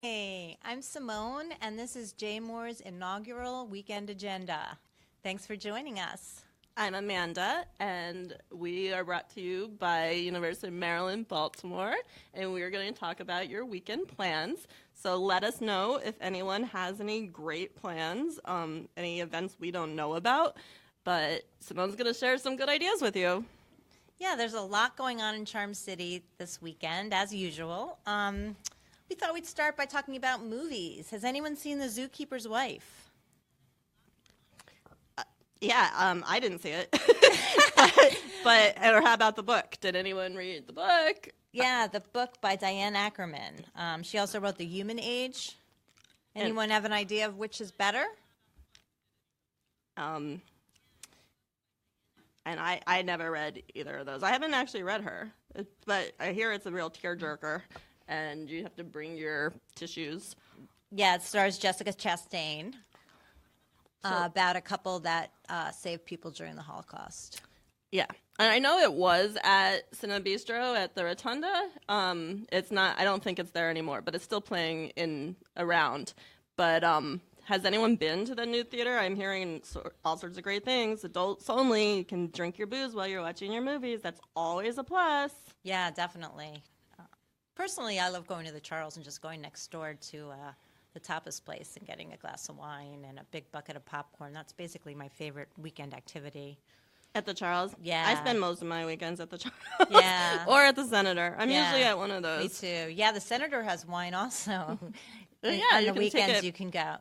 Hey, I'm Simone, and this is Jmore's inaugural weekend agenda. Thanks for joining us. I'm Amanda, and we are brought to you by University of Maryland, Baltimore, and we are going to talk about your weekend plans. So let us know if anyone has any great plans, any events we don't know about, but Simone's going to share some good ideas with you. Yeah, there's a lot going on in Charm City this weekend, as usual. We thought we'd start by talking about movies. Has anyone seen The Zookeeper's Wife? Yeah, I didn't see it. Or how about the book? Did anyone read the book? Yeah, the book by Diane Ackerman. She also wrote The Human Age. Anyone have an idea of which is better? And I never read either of those. I haven't actually read her, but I hear it's a real tearjerker, and you have to bring your tissues. Yeah, it stars Jessica Chastain. About a couple that saved people during the Holocaust. Yeah, and I know it was at Cinema Bistro at the Rotunda. It's not. I don't think it's there anymore, but it's still playing around. But has anyone been to the new theater? I'm hearing all sorts of great things. Adults only. You can drink your booze while you're watching your movies. That's always a plus. Yeah, definitely. Personally, I love going to the Charles and just going next door to the tapas place and getting a glass of wine and a big bucket of popcorn. That's basically my favorite weekend activity. At the Charles? Yeah. I spend most of my weekends at the Charles. Yeah. Or at the Senator. I'm usually at one of those. Me too. Yeah, the Senator has wine also. Yeah, on the weekends you can go.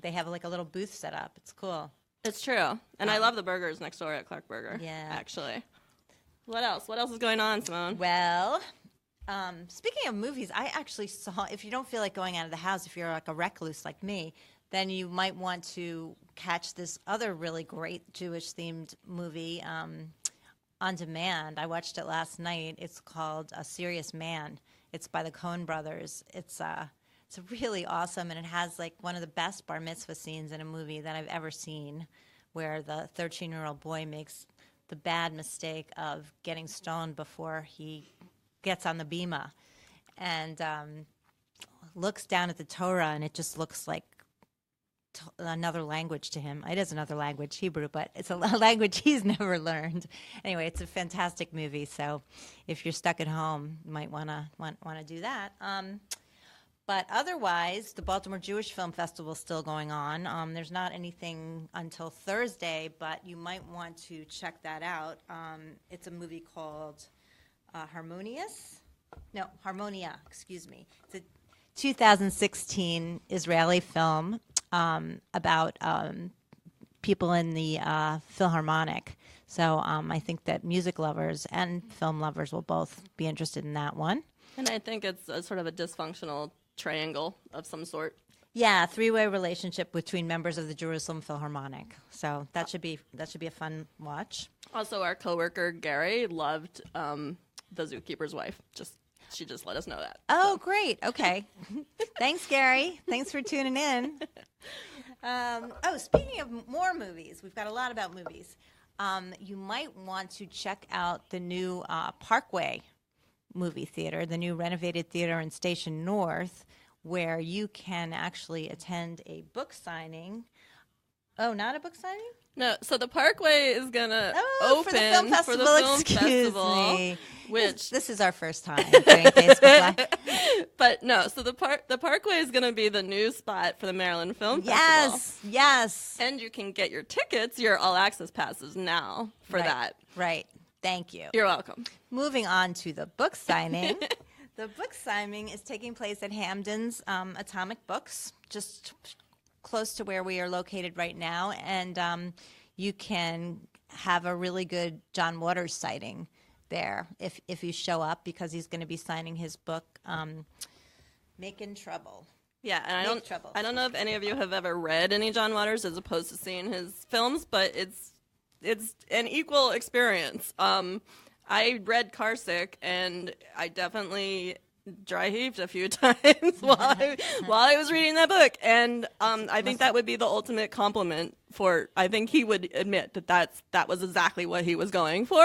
They have like a little booth set up. It's cool. It's true. And I love the burgers next door at Clark Burger. Yeah. Actually. What else? What else is going on, Simone? Well, speaking of movies, I actually saw, if you don't feel like going out of the house, if you're like a recluse like me, then you might want to catch this other really great Jewish-themed movie on demand. I watched it last night. It's called A Serious Man. It's by the Coen brothers. It's really awesome, and it has like one of the best bar mitzvah scenes in a movie that I've ever seen, where the 13-year-old boy makes the bad mistake of getting stoned before he gets on the bima and looks down at the Torah, and it just looks like another language to him. It is another language, Hebrew, but it's a language he's never learned. Anyway, it's a fantastic movie, so if you're stuck at home, you might want to do that. But otherwise, the Baltimore Jewish Film Festival is still going on. There's not anything until Thursday, but you might want to check that out. It's a movie called Harmonia, excuse me. It's a 2016 Israeli film about people in the Philharmonic. So I think that music lovers and film lovers will both be interested in that one. And I think it's a sort of a dysfunctional triangle of some sort. Yeah, three-way relationship between members of the Jerusalem Philharmonic. So that should be a fun watch. Also, our coworker Gary loved The Zookeeper's Wife. She just let us know that. Oh, great. Okay. Thanks, Gary. Thanks for tuning in. Speaking of more movies, we've got a lot about movies. You might want to check out the new Parkway movie theater, the new renovated theater in Station North, where you can actually attend a book signing. Oh, not a book signing? No, so the Parkway is going to open for the film festival. Excuse me. Which this is our first time doing Facebook Live. But no, so the Parkway is going to be the new spot for the Maryland Film Festival. Yes. And you can get your tickets, your all access passes now for that. Right. Thank you. You're welcome. Moving on to the book signing. The book signing is taking place at Hamden's Atomic Books, just close to where we are located right now. And you can have a really good John Waters sighting there if you show up, because he's going to be signing his book, Making Trouble. Yeah, and I don't know if any of you have ever read any John Waters as opposed to seeing his films, but it's an equal experience. I read Carsick, and I definitely dry heaved a few times while I was reading that book, and I think that would be the ultimate compliment for. I think he would admit that was exactly what he was going for.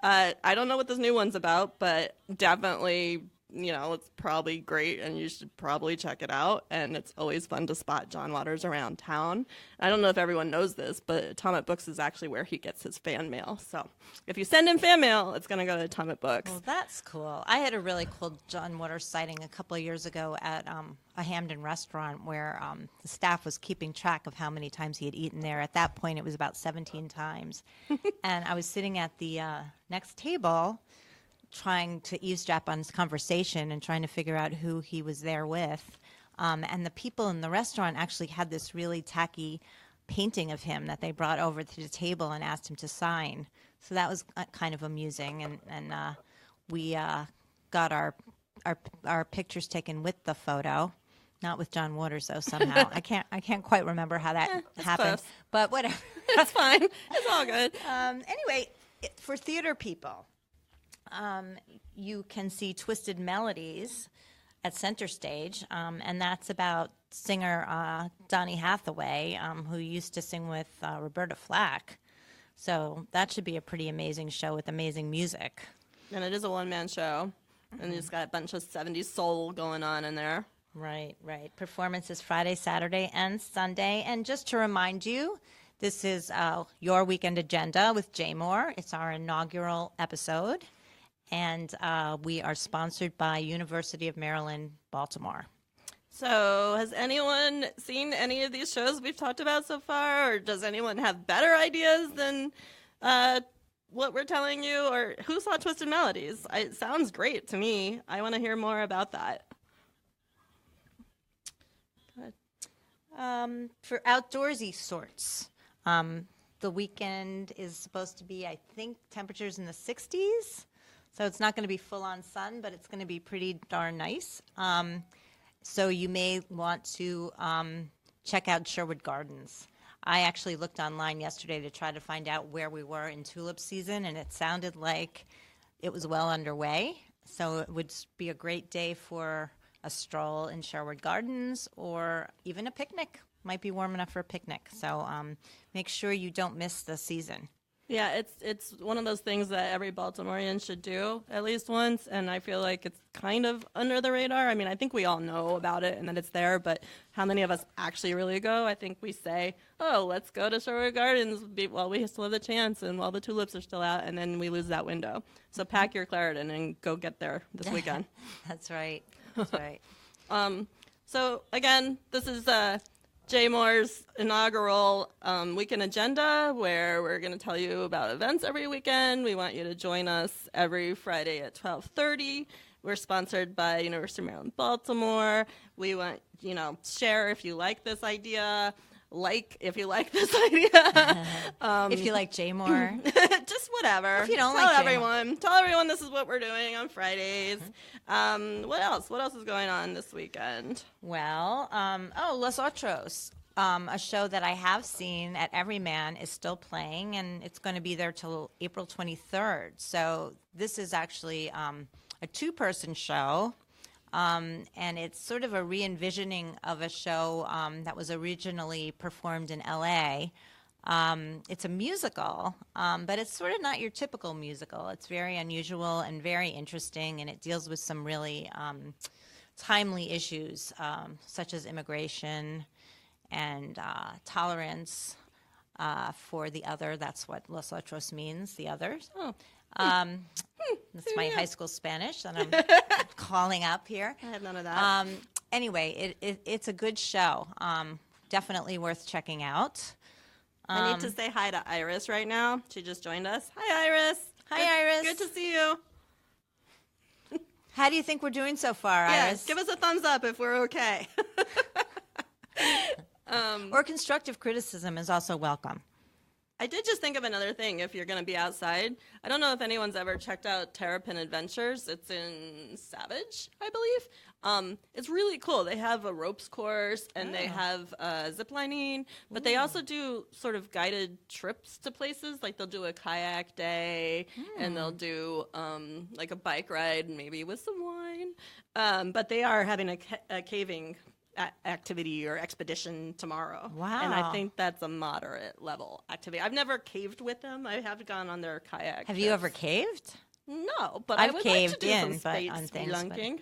I don't know what this new one's about, but definitely it's probably great and you should probably check it out. And it's always fun to spot John Waters around town. I don't know if everyone knows this, but Atomic Books is actually where he gets his fan mail. So if you send him fan mail, it's going to go to Atomic Books. Well, that's cool. I had a really cool John Waters sighting a couple of years ago at a Hamden restaurant where the staff was keeping track of how many times he had eaten there. At that point, it was about 17 times. And I was sitting at the next table trying to eavesdrop on his conversation and trying to figure out who he was there with. And the people in the restaurant actually had this really tacky painting of him that they brought over to the table and asked him to sign. So that was kind of amusing. And we got our pictures taken with the photo. Not with John Waters, though, somehow. I can't quite remember how that happened. Close. But whatever. That's fine. It's all good. Anyway, for theater people, you can see Twisted Melodies at Center Stage, and that's about singer Donny Hathaway, who used to sing with Roberta Flack. So that should be a pretty amazing show with amazing music. And it is a one-man show, and it's got a bunch of 70s soul going on in there. Right. Performances Friday, Saturday, and Sunday. And just to remind you, this is Your Weekend Agenda with Jmore. It's our inaugural episode. And we are sponsored by University of Maryland, Baltimore. So has anyone seen any of these shows we've talked about so far? Or does anyone have better ideas than what we're telling you? Or who saw Twisted Melodies? It sounds great to me. I want to hear more about that. For outdoorsy sorts, the weekend is supposed to be, I think, temperatures in the 60s. So it's not going to be full-on sun, but it's going to be pretty darn nice. So you may want to check out Sherwood Gardens. I actually looked online yesterday to try to find out where we were in tulip season, and it sounded like it was well underway. So it would be a great day for a stroll in Sherwood Gardens or even a picnic. Might be warm enough for a picnic. So make sure you don't miss the season. Yeah, it's one of those things that every Baltimorean should do at least once, and I feel like it's kind of under the radar. I mean, I think we all know about it and that it's there, but how many of us actually really go? I think we say, oh, let's go to Sherwood Gardens while we still have the chance and while the tulips are still out, and then we lose that window. So pack your Claritin and go get there this weekend. That's right. That's right. So, again, this is Jmore's inaugural weekend agenda, where we're going to tell you about events every weekend. We want you to join us every Friday at 12:30. We're sponsored by University of Maryland, Baltimore. We want, share if you like this idea. If you like this idea. If you like Jmore. Just whatever. If you don't Tell like everyone. Tell everyone this is what we're doing on Fridays. What else? What else is going on this weekend? Well, Los Otros, a show that I have seen at Everyman is still playing, and it's going to be there till April 23rd. So this is actually a two-person show. And it's sort of a re-envisioning of a show that was originally performed in L.A. It's a musical, but it's sort of not your typical musical. It's very unusual and very interesting, and it deals with some really timely issues, such as immigration and tolerance for the other. That's what Los Otros means, the others. Oh. That's my high school Spanish that I'm calling up here. I have none of that. Anyway, it's a good show. Definitely worth checking out. I need to say hi to Iris right now. She just joined us. Hi, Iris. Hi, Iris. Good to see you. How do you think we're doing so far, Iris? Give us a thumbs up if we're okay. Or constructive criticism is also welcome. I did just think of another thing if you're going to be outside. I don't know if anyone's ever checked out Terrapin Adventures. It's in Savage, I believe. It's really cool. They have a ropes course and they have zip lining, but they also do sort of guided trips to places. Like they'll do a kayak day and they'll do like a bike ride, maybe with some wine. But they are having a caving activity or expedition tomorrow. Wow. And I think that's a moderate level activity. I've never caved with them. I have gone on their kayak Have trips. you ever caved? No, but I've I would caved like to do in, some but on things, but- spelunking.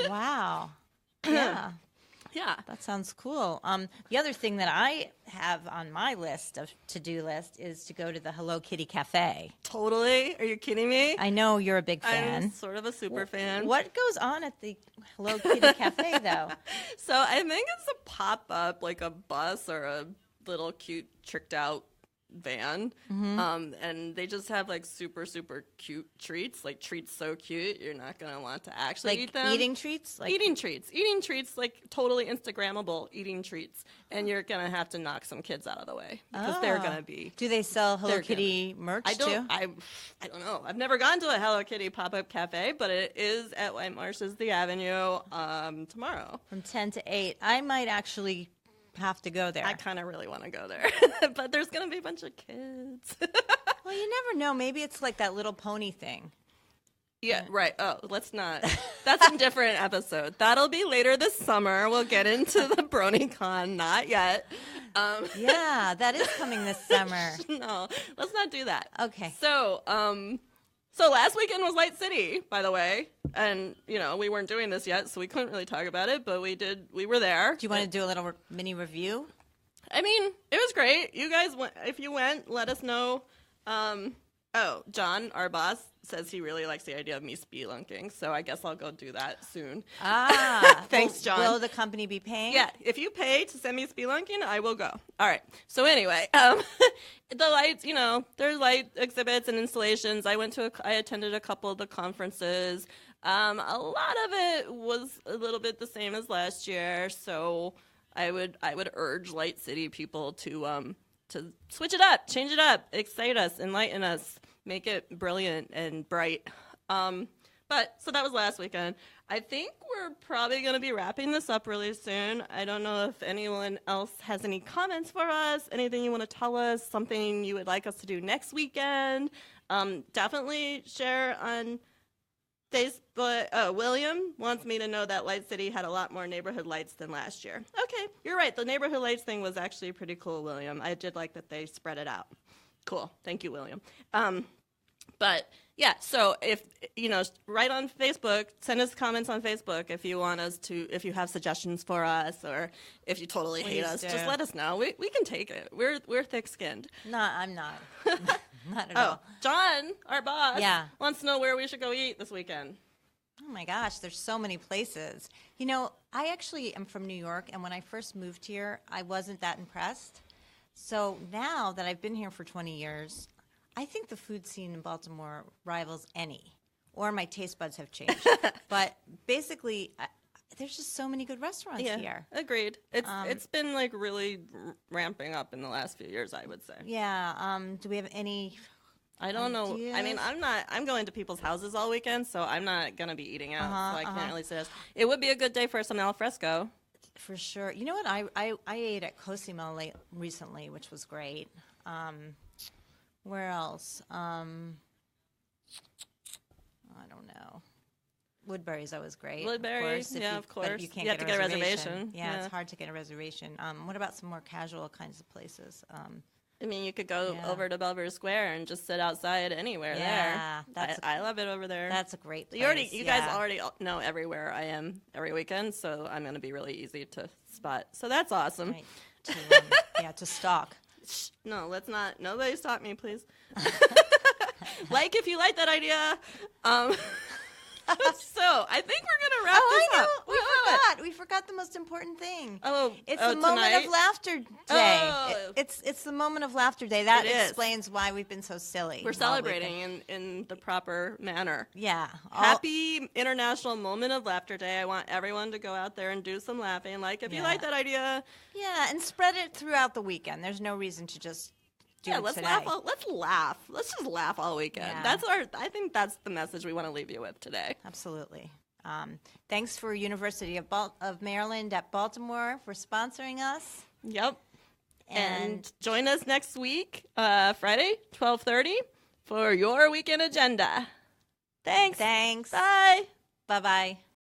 Wow. Yeah. Yeah. That sounds cool. The other thing that I have on my list of to-do list is to go to the Hello Kitty Cafe. Totally. Are you kidding me? I know you're a big fan. I'm sort of a super fan. What goes on at the Hello Kitty Cafe, though? So I think it's a pop-up, like a bus or a little cute tricked out van. And they just have like super, super cute treats, like treats so cute you're not going to want to actually Like eat them. eating treats? Like Eating treats, like totally Instagrammable eating treats. And you're going to have to knock some kids out of the way because they're going to be. Do they sell Hello They're Kitty merch I too? I don't know. I've never gone to a Hello Kitty pop-up cafe, but it is at White Marshes The Avenue tomorrow. From 10 to 8. I might actually have to go there. I kind of really want to go there, but there's going to be a bunch of kids. Well, you never know. Maybe it's like that little pony thing. Yeah, right. Oh, let's not. That's a different episode. That'll be later this summer. We'll get into the BronyCon. Not yet. Yeah, that is coming this summer. No, let's not do that. Okay. So last weekend was Light City, by the way, and we weren't doing this yet, so we couldn't really talk about it, but we did. We were there. Do you want to do a little mini review? I mean, it was great. You guys, if you went, let us know. John, our boss, says he really likes the idea of me spelunking, so I guess I'll go do that soon. Thanks, John. Will the company be paying? Yeah, if you pay to send me spelunking, I will go. All right. So anyway, the lights, there's light exhibits and installations. I attended a couple of the conferences. A lot of it was a little bit the same as last year, so I would urge Light City people to switch it up, change it up, excite us, enlighten us, make it brilliant and bright. So that was last weekend. I think we're probably going to be wrapping this up really soon. I don't know if anyone else has any comments for us, anything you want to tell us, something you would like us to do next weekend. Definitely share on Facebook. William wants me to know that Light City had a lot more neighborhood lights than last year. Okay, you're right. The neighborhood lights thing was actually pretty cool, William. I did like that they spread it out. Cool. Thank you, William. But yeah, so if write on Facebook, send us comments on Facebook if you want us to, if you have suggestions for us, or if you totally hate us, just let us know. We can take it. We're thick-skinned. No, I'm not. Not at all. John, our boss, wants to know where we should go eat this weekend. Oh my gosh, there's so many places. I actually am from New York, and when I first moved here, I wasn't that impressed. So now that I've been here for 20 years, I think the food scene in Baltimore rivals any, or my taste buds have changed. But basically, there's just so many good restaurants here. Agreed. It's been like really ramping up in the last few years, I would say. Yeah. Do we have any? I don't know. I mean, I'm going to people's houses all weekend, so I'm not going to be eating out, so I can't really suggest. It would be a good day for some al fresco. For sure. You know what? I ate at Cosimo recently, which was great. Where else? I don't know. Woodbury's always great. Woodbury's, of course. But you can't have to get a reservation. Yeah, it's hard to get a reservation. What about some more casual kinds of places? I mean, you could go over to Belvedere Square and just sit outside anywhere there. I love it over there. That's a great place. You guys already know everywhere I am every weekend, so I'm going to be really easy to spot. So that's awesome. Right. To stalk. No, let's not. Nobody stalk me, please. If you like that idea. So I think we're gonna wrap this up. We forgot the most important thing. It's the moment of laughter day. It's the moment of laughter day. That explains why we've been so silly. We're celebrating in the proper manner. Yeah. Happy International Moment of Laughter Day. I want everyone to go out there and do some laughing. If you like that idea. Yeah, and spread it throughout the weekend. There's no reason to just let's laugh. Let's laugh. Let's just laugh all weekend. Yeah. I think that's the message we want to leave you with today. Absolutely. Thanks for University of Maryland at Baltimore for sponsoring us. Yep. And join us next week, Friday, 12:30, for your weekend agenda. Thanks. Thanks. Bye. Bye-bye.